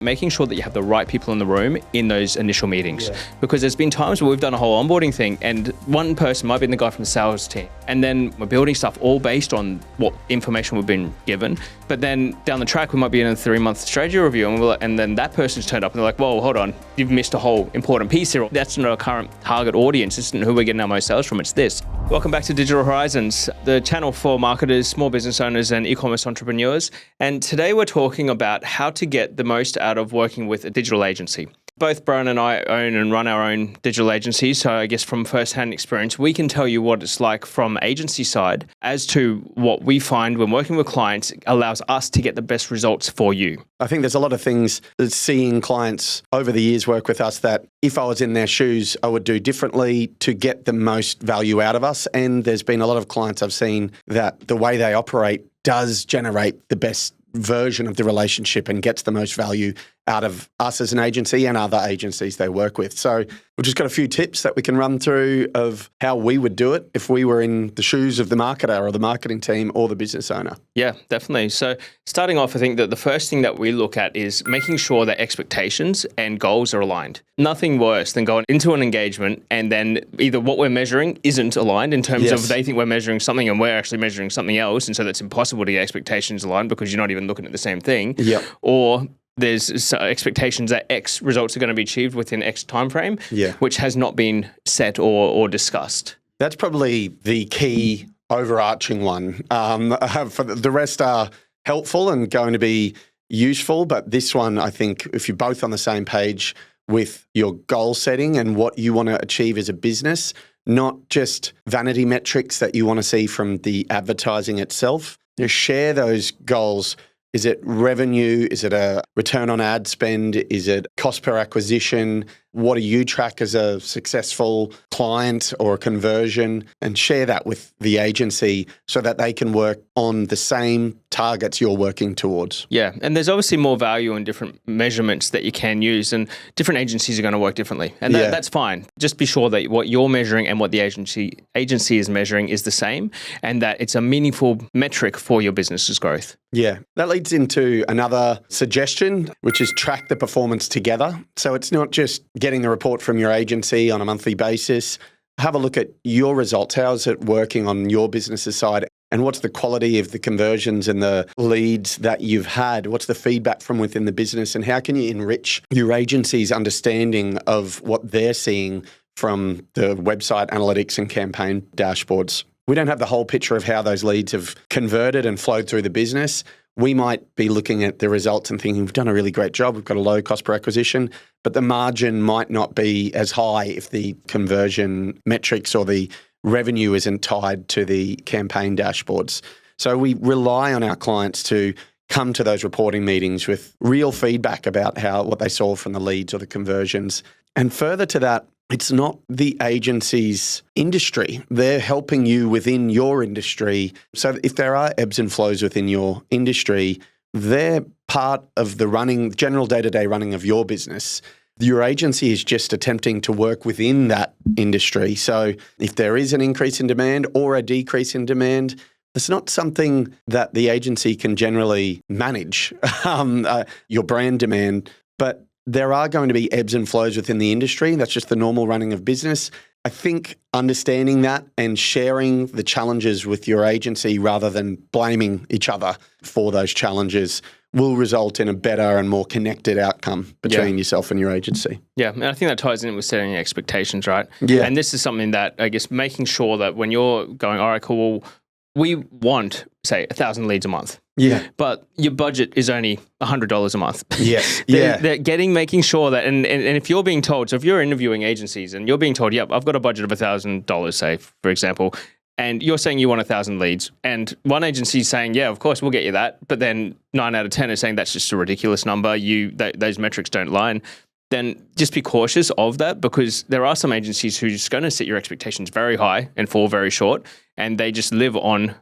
making sure that you have the right people in the room in those initial meetings. Because there's been times where we've done a whole onboarding thing and one person might be the guy from the sales team. And then we're building stuff all based on what information we've been given. But then down the track, we might be in a 3-month strategy review and then that person's turned up and they're like, whoa, hold on, you've missed a whole important piece here. That's not our current target audience. This isn't who we're getting our most sales from, it's this. Welcome back to Digital Horizons, the channel for marketers, small business owners, and e-commerce entrepreneurs. And today we're talking about how to get the most out of working with a digital agency. Both Brian and I own and run our own digital agencies, so I guess from first-hand experience, we can tell you what it's like from agency side as to what we find when working with clients allows us to get the best results for you. I think there's a lot of things that seeing clients over the years work with us that if I was in their shoes, I would do differently to get the most value out of us. And there's been a lot of clients I've seen that the way they operate does generate the best version of the relationship and gets the most value out of us as an agency and other agencies they work with. So we've just got a few tips that we can run through of how we would do it if we were in the shoes of the marketer or the marketing team or the business owner. Yeah, definitely. So starting off, I think that the first thing that we look at is making sure that expectations and goals are aligned. Nothing worse than going into an engagement and then either what we're measuring isn't aligned in terms of they think we're measuring something and we're actually measuring something else. And so that's impossible to get expectations aligned because you're not even looking at the same thing. Yep. Or there's expectations that X results are going to be achieved within X timeframe, which has not been set or discussed. That's probably the key overarching one. For the rest are helpful and going to be useful, but this one, I think, if you're both on the same page with your goal setting and what you want to achieve as a business, not just vanity metrics that you want to see from the advertising itself, you share those goals. Is it revenue? Is it a return on ad spend? Is it cost per acquisition? What do you track as a successful client or a conversion? And share that with the agency so that they can work on the same targets you're working towards. Yeah, and there's obviously more value in different measurements that you can use, and different agencies are going to work differently. And that's fine. Just be sure that what you're measuring and what the agency is measuring is the same, and that it's a meaningful metric for your business's growth. Yeah, that leads into another suggestion, which is track the performance together. So it's not just getting the report from your agency on a monthly basis. Have a look at your results. How's it working on your business's side? And what's the quality of the conversions and the leads that you've had? What's the feedback from within the business? And how can you enrich your agency's understanding of what they're seeing from the website analytics and campaign dashboards? We don't have the whole picture of how those leads have converted and flowed through the business. We might be looking at the results and thinking, we've done a really great job. We've got a low cost per acquisition, but the margin might not be as high if the conversion metrics or the revenue isn't tied to the campaign dashboards. So we rely on our clients to come to those reporting meetings with real feedback about what they saw from the leads or the conversions. And further to that, it's not the agency's industry. They're helping you within your industry. So if there are ebbs and flows within your industry, they're part of the general day-to-day running of your business. Your agency is just attempting to work within that industry. So if there is an increase in demand or a decrease in demand, it's not something that the agency can generally manage, your brand demand, but there are going to be ebbs and flows within the industry. That's just the normal running of business. I think understanding that and sharing the challenges with your agency rather than blaming each other for those challenges will result in a better and more connected outcome between yourself and your agency. Yeah, and I think that ties in with setting expectations, right? Yeah. And this is something that I guess making sure that when you're going, all right, cool, we want, say, 1,000 leads a month. Yeah. But your budget is only $100 a month. Yes. Making sure that, and if you're being told, so if you're interviewing agencies and you're being told, yep, I've got a budget of $1,000, say, for example, and you're saying you want 1,000 leads, and one agency is saying, yeah, of course, we'll get you that, but then 9 out of 10 are saying that's just a ridiculous number, those metrics don't line, then just be cautious of that, because there are some agencies who are just going to set your expectations very high and fall very short, and they just live on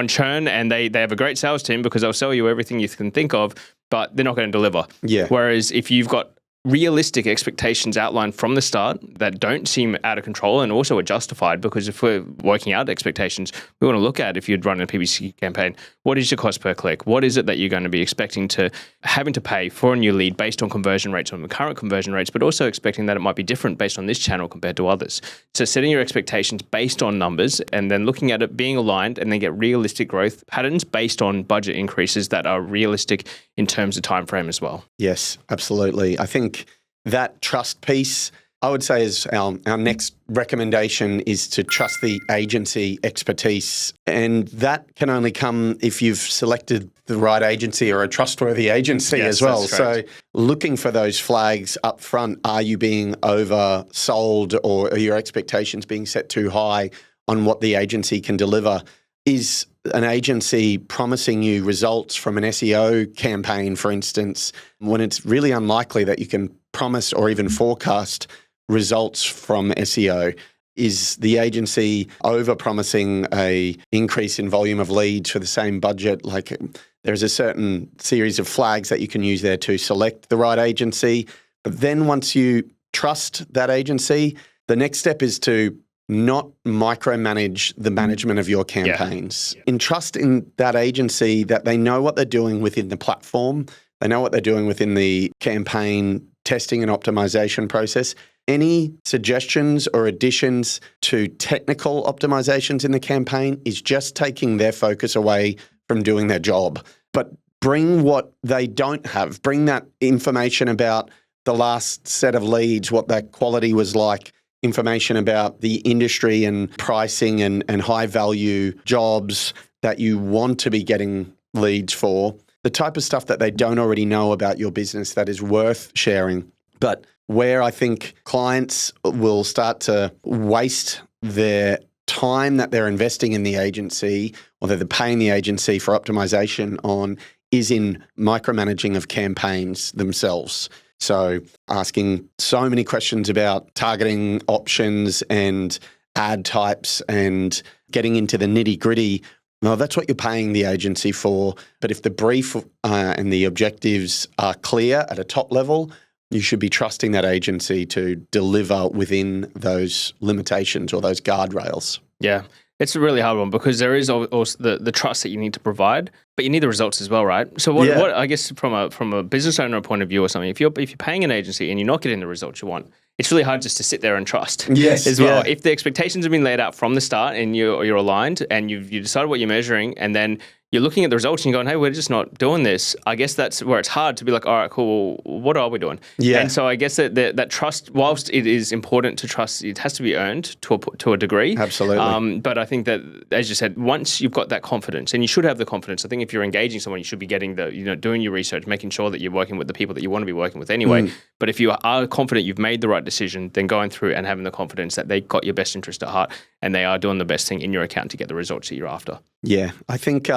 churn, and they have a great sales team because they'll sell you everything you can think of, but they're not going to deliver. Yeah. Whereas if you've got realistic expectations outlined from the start that don't seem out of control and also are justified, because if we're working out expectations, we want to look at, if you'd run a PPC campaign, what is your cost per click? What is it that you're going to be expecting to having to pay for a new lead based on conversion rates, on the current conversion rates, but also expecting that it might be different based on this channel compared to others. So setting your expectations based on numbers and then looking at it being aligned, and then get realistic growth patterns based on budget increases that are realistic in terms of time frame as well. Yes, absolutely. I think that trust piece, I would say, is our next recommendation, is to trust the agency expertise. And that can only come if you've selected the right agency or a trustworthy agency as well. So looking for those flags up front, are you being oversold, or are your expectations being set too high on what the agency can deliver? Is an agency promising you results from an SEO campaign, for instance, when it's really unlikely that you can promise or even forecast results from SEO? Is the agency over-promising a increase in volume of leads for the same budget? Like, there's a certain series of flags that you can use there to select the right agency. But then once you trust that agency, the next step is to not micromanage the management of your campaigns. Entrust in that agency that they know what they're doing within the platform. They know what they're doing within the campaign testing and optimization process. Any suggestions or additions to technical optimizations in the campaign is just taking their focus away from doing their job. But bring what they don't have. Bring that information about the last set of leads, what that quality was like, information about the industry and pricing and high value jobs that you want to be getting leads for, the type of stuff that they don't already know about your business that is worth sharing. But where I think clients will start to waste their time that they're investing in the agency, or that they're paying the agency for optimization on, is in micromanaging of campaigns themselves. So asking so many questions about targeting options and ad types and getting into the nitty-gritty. Well, that's what you're paying the agency for. But if the brief and the objectives are clear at a top level, you should be trusting that agency to deliver within those limitations or those guardrails. Yeah. It's a really hard one, because there is also the trust that you need to provide, but you need the results as well, right? So what I guess from a business owner point of view or something, if you're paying an agency and you're not getting the results you want, it's really hard just to sit there and trust as well. If the expectations have been laid out from the start and you're aligned and you decided what you're measuring, and then you're looking at the results and you're going, hey, we're just not doing this. I guess that's where it's hard to be like, all right, cool, what are we doing? Yeah. And so I guess that trust, whilst it is important to trust, it has to be earned to a degree. Absolutely. But I think that, as you said, once you've got that confidence, and you should have the confidence, I think if you're engaging someone, you should be getting doing your research, making sure that you're working with the people that you want to be working with anyway. But if you are confident you've made the right decision, then going through and having the confidence that they got your best interest at heart and they are doing the best thing in your account to get the results that you're after. Yeah, I think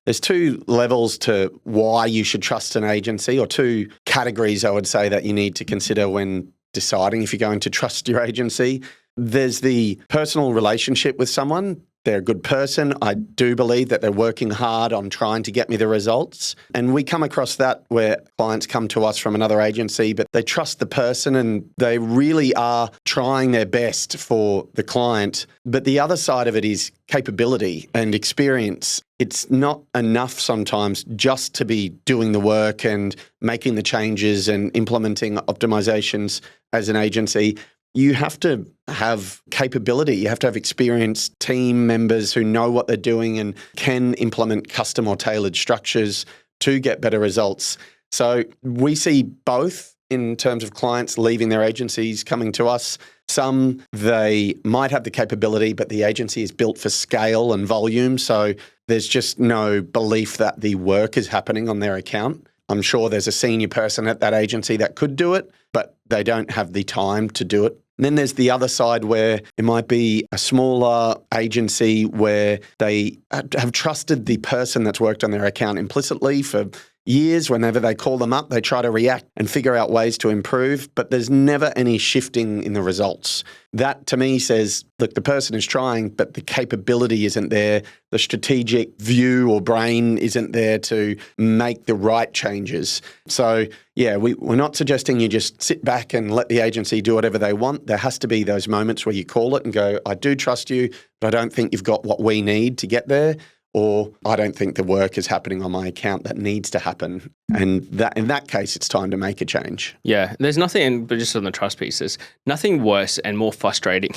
there's two levels to why you should trust an agency, or two categories, I would say, that you need to consider when deciding if you're going to trust your agency. There's the personal relationship with someone. They're a good person. I do believe that they're working hard on trying to get me the results. And we come across that where clients come to us from another agency, but they trust the person and they really are trying their best for the client. But the other side of it is capability and experience. It's not enough sometimes just to be doing the work and making the changes and implementing optimizations as an agency. You have to have capability. You have to have experienced team members who know what they're doing and can implement custom or tailored structures to get better results. So we see both in terms of clients leaving their agencies, coming to us. Some, they might have the capability, but the agency is built for scale and volume. So there's just no belief that the work is happening on their account. I'm sure there's a senior person at that agency that could do it, but they don't have the time to do it. And then there's the other side where it might be a smaller agency where they have trusted the person that's worked on their account implicitly for years. Whenever they call them up, they try to react and figure out ways to improve, but there's never any shifting in the results. That to me says, look, the person is trying, but the capability isn't there. The strategic view or brain isn't there to make the right changes. So yeah, we're not suggesting you just sit back and let the agency do whatever they want. There has to be those moments where you call it and go, I do trust you, but I don't think you've got what we need to get there. Or I don't think the work is happening on my account that needs to happen. And that in that case, it's time to make a change. Yeah, there's nothing, but just on the trust pieces, nothing worse and more frustrating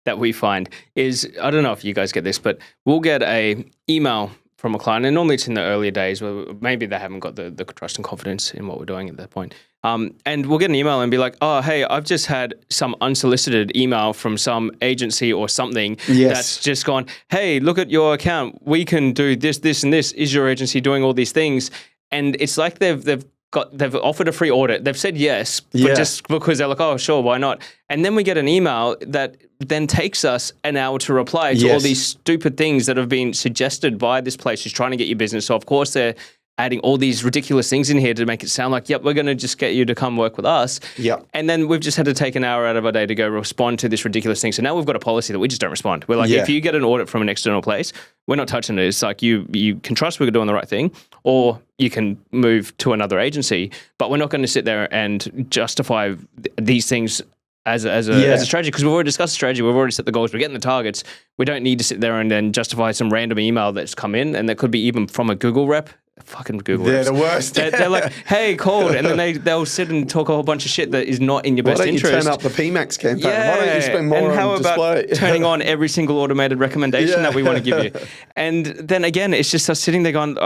that we find is, I don't know if you guys get this, but we'll get a email from a client, and normally it's in the earlier days where maybe they haven't got the trust and confidence in what we're doing at that point. And we'll get an email and be like, oh, hey, I've just had some unsolicited email from some agency or something that's just gone, hey, look at your account. We can do this, this, and this. Is your agency doing all these things? And it's like they've offered a free audit. They've said yes, but just because they're like, oh, sure, why not? And then we get an email that then takes us an hour to reply to all these stupid things that have been suggested by this place who's trying to get your business. So of course they're adding all these ridiculous things in here to make it sound like, yep, we're going to just get you to come work with us. Yep. And then we've just had to take an hour out of our day to go respond to this ridiculous thing. So now we've got a policy that we just don't respond. We're like, if you get an audit from an external place, we're not touching it. It's like you can trust we're doing the right thing, or you can move to another agency, but we're not going to sit there and justify these things as a strategy, because we've already discussed the strategy, we've already set the goals, we're getting the targets. We don't need to sit there and then justify some random email that's come in, and that could be even from a Google rep. Fucking Google They're reps. the worst. They're like, hey, called, and then they'll sit and talk a whole bunch of shit that is not in your best interest. Why don't you turn up the PMAX campaign? Why don't you spend more on display? And how about turning on every single automated recommendation that we want to give you? And then again, it's just us sitting there going,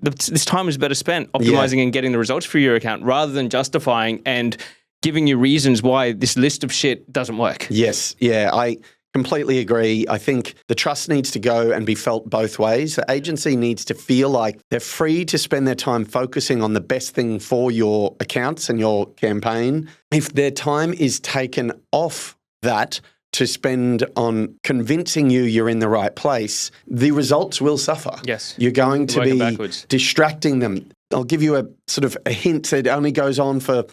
this time is better spent optimizing and getting the results for your account, rather than justifying and giving you reasons why this list of shit doesn't work. Yes. Yeah. I completely agree. I think the trust needs to go and be felt both ways. The agency needs to feel like they're free to spend their time focusing on the best thing for your accounts and your campaign. If their time is taken off that to spend on convincing you you're in the right place, the results will suffer. Yes. You're going to be distracting them. I'll give you a sort of a hint. It only goes on for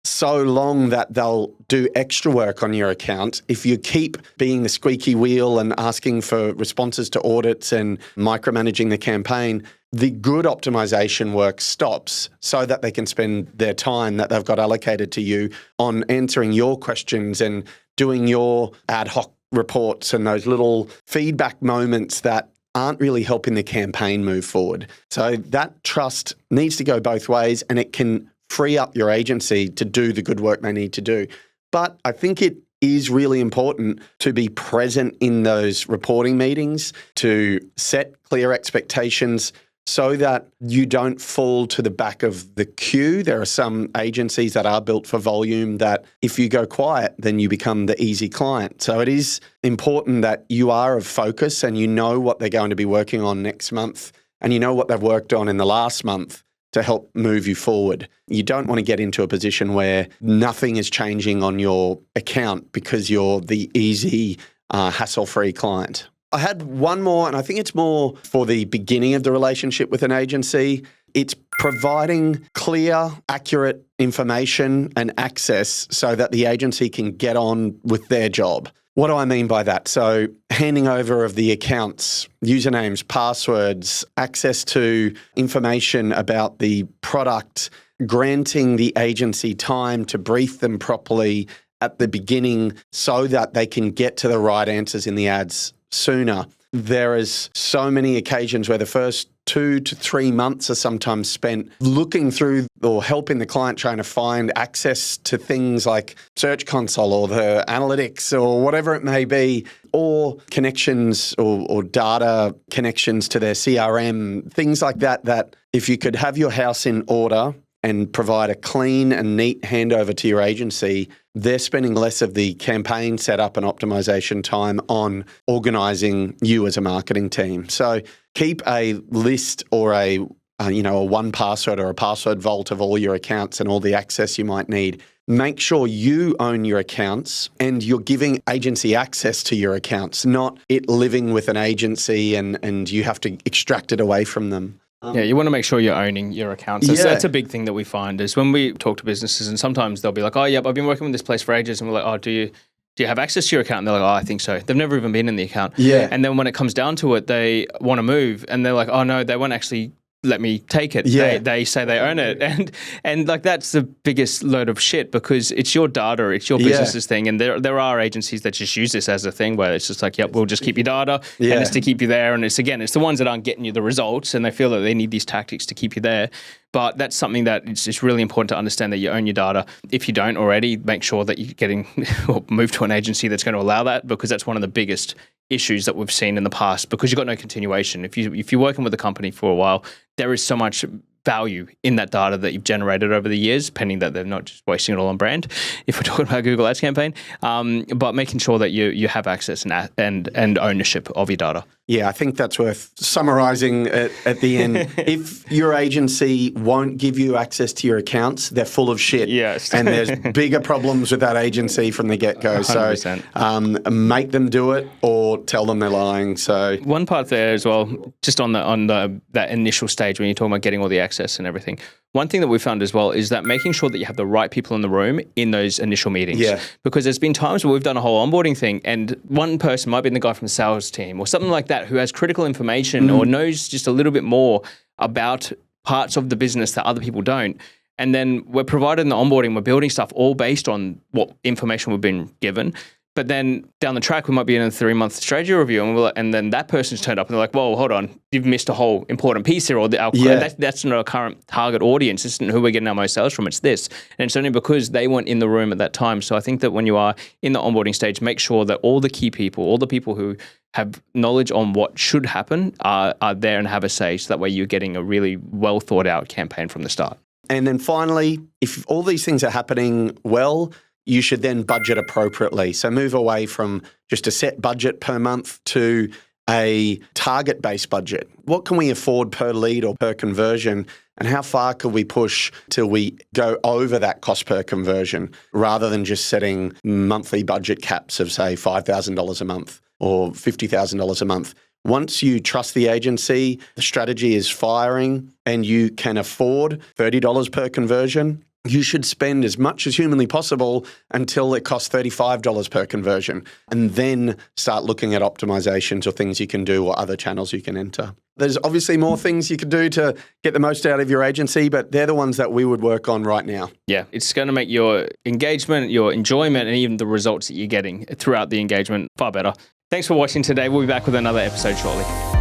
so long that they'll do extra work on your account. If you keep being the squeaky wheel and asking for responses to audits and micromanaging the campaign, the good optimization work stops so that they can spend their time that they've got allocated to you on answering your questions and doing your ad hoc reports and those little feedback moments that aren't really helping the campaign move forward. So that trust needs to go both ways, and it can free up your agency to do the good work they need to do. But I think it is really important to be present in those reporting meetings, to set clear expectations so that you don't fall to the back of the queue. There are some agencies that are built for volume that if you go quiet, then you become the easy client. So it is important that you are of focus and you know what they're going to be working on next month, and you know what they've worked on in the last month to help move you forward. You don't want to get into a position where nothing is changing on your account because you're the easy, hassle-free client. I had one more, and I think it's more for the beginning of the relationship with an agency. It's providing clear, accurate information and access so that the agency can get on with their job. What do I mean by that? So handing over of the accounts, usernames, passwords, access to information about the product, granting the agency time to brief them properly at the beginning so that they can get to the right answers in the ads sooner. There is so many occasions where the first 2 to 3 months are sometimes spent looking through or helping the client trying to find access to things like Search Console or the analytics or whatever it may be, or connections or data connections to their CRM, things like that, that if you could have your house in order and provide a clean and neat handover to your agency, they're spending less of the campaign setup and optimization time on organizing you as a marketing team. So keep a list or a one password or a password vault of all your accounts and all the access you might need. Make sure you own your accounts and you're giving agency access to your accounts, not it living with an agency and you have to extract it away from them. Yeah, you want to make sure you're owning your accounts. That's a big thing that we find is when we talk to businesses, and sometimes they'll be like, oh, yep, I've been working with this place for ages. And we're like, oh, do you have access to your account? And they're like, oh, I think so. They've never even been in the account. Yeah. And then when it comes down to it, they want to move and they're like, oh, no, they won't actually let me take it. Yeah. They say they own it. And like that's the biggest load of shit because it's your data, it's your business's thing. And there are agencies that just use this as a thing where it's just like, yep, we'll just keep your data and it's to keep you there. And it's the ones that aren't getting you the results and they feel that they need these tactics to keep you there. But that's something that it's really important to understand that you own your data. If you don't already, make sure that you're getting or move to an agency that's going to allow that because that's one of the biggest issues that we've seen in the past because you've got no continuation. If you're working with a company for a while, there is so much value in that data that you've generated over the years, pending that they're not just wasting it all on brand, if we're talking about Google Ads campaign, but making sure that you have access and ownership of your data. Yeah, I think that's worth summarizing at the end. If your agency won't give you access to your accounts, they're full of shit. Yes. And there's bigger problems with that agency from the get-go. 100%. So make them do it or tell them they're lying. So one part there as well, just on that initial stage when you're talking about getting all the access and everything. One thing that we found as well is that making sure that you have the right people in the room in those initial meetings. Yeah. Because there's been times where we've done a whole onboarding thing and one person might be the guy from the sales team or something like that who has critical information or knows just a little bit more about parts of the business that other people don't. And then we're providing the onboarding, we're building stuff all based on what information we've been given. But then down the track, we might be in a 3-month strategy review, and then that person's turned up and they're like, whoa, hold on, you've missed a whole important piece here, or that's not our current target audience. This isn't who we're getting our most sales from, it's this. And it's only because they weren't in the room at that time. So I think that when you are in the onboarding stage, make sure that all the key people, all the people who have knowledge on what should happen are there and have a say. So that way you're getting a really well thought out campaign from the start. And then finally, if all these things are happening well, you should then budget appropriately. So move away from just a set budget per month to a target-based budget. What can we afford per lead or per conversion? And how far could we push till we go over that cost per conversion rather than just setting monthly budget caps of, say, $5,000 a month or $50,000 a month? Once you trust the agency, the strategy is firing, and you can afford $30 per conversion, you should spend as much as humanly possible until it costs $35 per conversion, and then start looking at optimizations or things you can do or other channels you can enter. There's obviously more things you could do to get the most out of your agency, but they're the ones that we would work on right now. Yeah, it's going to make your engagement, your enjoyment, and even the results that you're getting throughout the engagement far better. Thanks for watching today. We'll be back with another episode shortly.